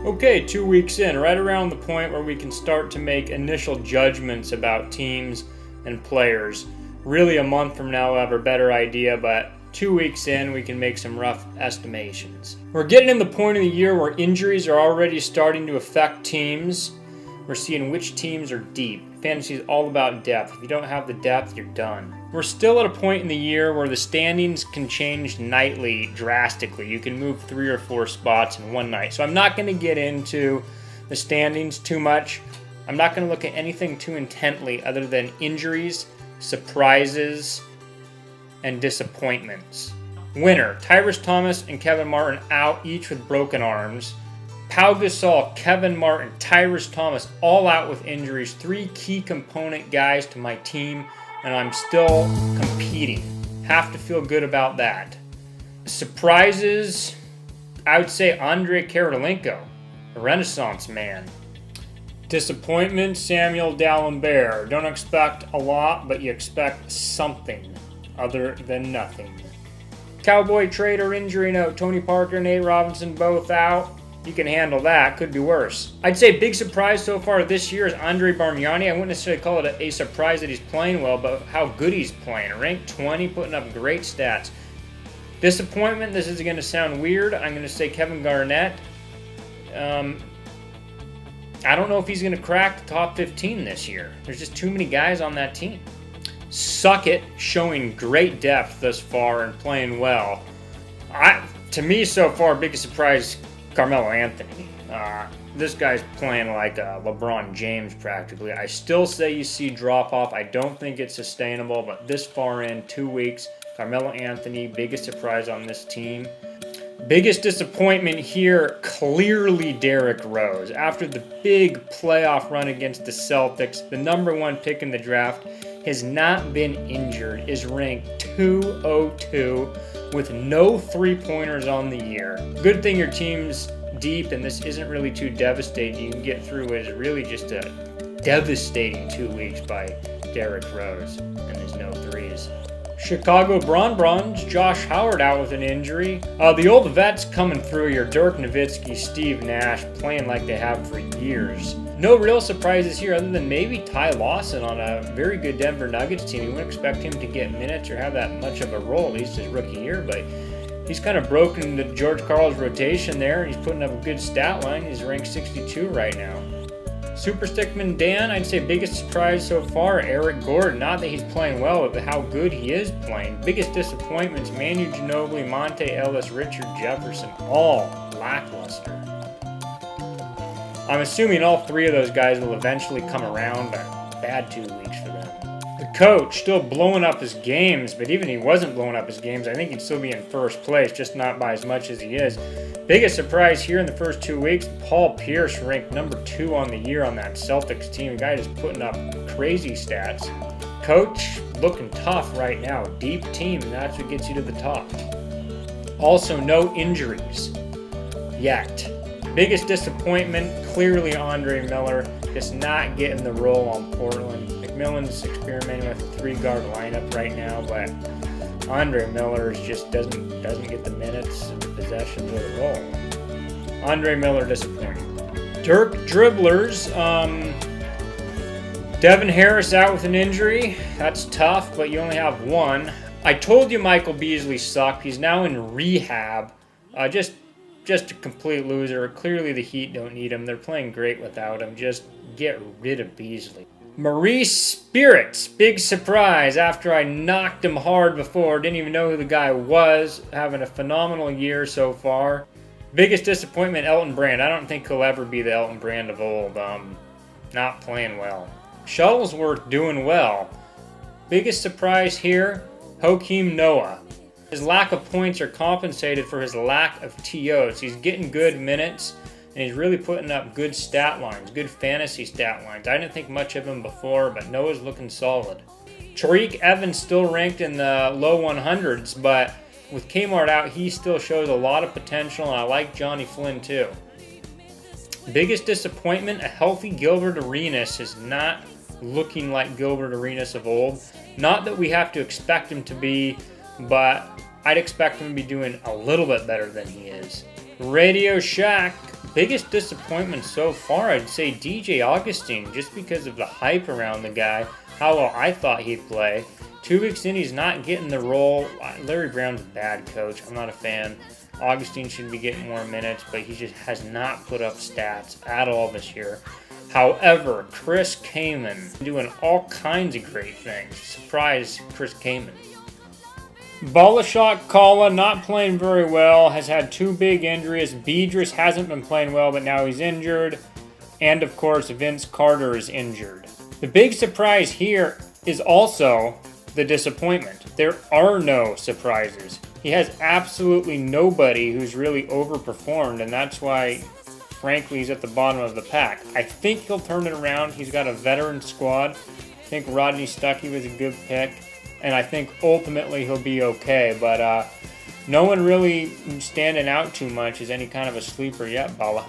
Okay, 2 weeks in, right around the point where we can start to make initial judgments about teams and players. Really, a month from now, we'll have a better idea, but 2 weeks in, we can make some rough estimations. We're getting in the point of the year where injuries are already starting to affect teams. We're seeing which teams are deep. Fantasy is all about depth. If you don't have the depth, you're done. We're still at a point in the year where the standings can change nightly drastically. You can move 3 or 4 spots in one night. So I'm not going to get into the standings too much. I'm not going to look at anything too intently other than injuries, surprises, and disappointments. Winner, Tyrus Thomas and Kevin Martin out, each with broken arms. Pau Gasol, Kevin Martin, Tyrus Thomas, all out with injuries. 3 key component guys to my team, and I'm still competing. Have to feel good about that. Surprises, I would say Andrei Kirilenko, a renaissance man. Disappointment, Samuel D'Alembert. Don't expect a lot, but you expect something other than nothing. Cowboy trader injury note, Tony Parker, Nate Robinson both out. You can handle that. Could be worse. I'd say big surprise so far this year is Andre Bargnani. I wouldn't necessarily call it a surprise that he's playing well, but how good he's playing. Ranked 20, putting up great stats. Disappointment, this is going to sound weird. I'm going to say Kevin Garnett. I don't know if he's going to crack the top 15 this year. There's just too many guys on that team. Suck it, showing great depth thus far and playing well. To me, so far, biggest surprise, Carmelo Anthony. This guy's playing like LeBron James practically. I still say you see drop off. I don't think it's sustainable, but this far in, 2 weeks, Carmelo Anthony, biggest surprise on this team. Biggest disappointment here, clearly Derrick Rose. After the big playoff run against the Celtics, the number 1 pick in the draft, has not been injured, is ranked 202 with no 3-pointers on the year. Good thing your team's deep and this isn't really too devastating. You can get through what is really just a devastating 2 weeks by Derrick Rose and his no threes. Chicago Bronbron's Josh Howard out with an injury. The old vets coming through here, Dirk Nowitzki, Steve Nash, playing like they have for years. No real surprises here other than maybe Ty Lawson on a very good Denver Nuggets team. You wouldn't expect him to get minutes or have that much of a role, at least his rookie year, but he's kind of broken the George Karl's rotation there. He's putting up a good stat line. He's ranked 62 right now. Super Stickman Dan, I'd say biggest surprise so far, Eric Gordon. Not that he's playing well, but how good he is playing. Biggest disappointments, Manu Ginobili, Monte Ellis, Richard Jefferson, all lackluster. I'm assuming all 3 of those guys will eventually come around, but bad 2 weeks for them. The coach still blowing up his games, but even if he wasn't blowing up his games, I think he'd still be in first place, just not by as much as he is. Biggest surprise here in the first 2 weeks, Paul Pierce ranked number 2 on the year on that Celtics team. The guy just putting up crazy stats. Coach looking tough right now. Deep team, and that's what gets you to the top. Also, no injuries yet. Biggest disappointment, clearly Andre Miller, just not getting the role on Portland. McMillan's experimenting with a 3-guard lineup right now, but Andre Miller just doesn't get the minutes and the possessions or the role. Andre Miller disappointing. Dirk dribblers, Devin Harris out with an injury. That's tough, but you only have 1. I told you Michael Beasley sucked. He's now in rehab. Just a complete loser. Clearly the Heat don't need him. They're playing great without him. Just get rid of Beasley. Maurice Spirits, big surprise after I knocked him hard before. Didn't even know who the guy was. Having a phenomenal year so far. Biggest disappointment, Elton Brand. I don't think he'll ever be the Elton Brand of old. Not playing well. Shuttlesworth doing well. Biggest surprise here, Joakim Noah. His lack of points are compensated for his lack of TOs. He's getting good minutes, and he's really putting up good stat lines, good fantasy stat lines. I didn't think much of him before, but Noah's looking solid. Tariq Evans still ranked in the low 100s, but with Kmart out, he still shows a lot of potential, and I like Johnny Flynn too. Biggest disappointment, a healthy Gilbert Arenas is not looking like Gilbert Arenas of old. Not that we have to expect him to be, but I'd expect him to be doing a little bit better than he is. Radio Shack, biggest disappointment so far, I'd say DJ Augustine, just because of the hype around the guy, how well I thought he'd play. 2 weeks in, he's not getting the role. Larry Brown's a bad coach. I'm not a fan. Augustine should be getting more minutes, but he just has not put up stats at all this year. However, Chris Kaman doing all kinds of great things. Surprise Chris Kaman. Balashak Kala not playing very well, has had 2 big injuries. Bedris hasn't been playing well, but now he's injured. And of course, Vince Carter is injured. The big surprise here is also the disappointment. There are no surprises. He has absolutely nobody who's really overperformed, and that's why, frankly, he's at the bottom of the pack. I think he'll turn it around. He's got a veteran squad. I think Rodney Stuckey was a good pick, and I think ultimately he'll be okay, but no one really standing out too much as any kind of a sleeper yet, Bala.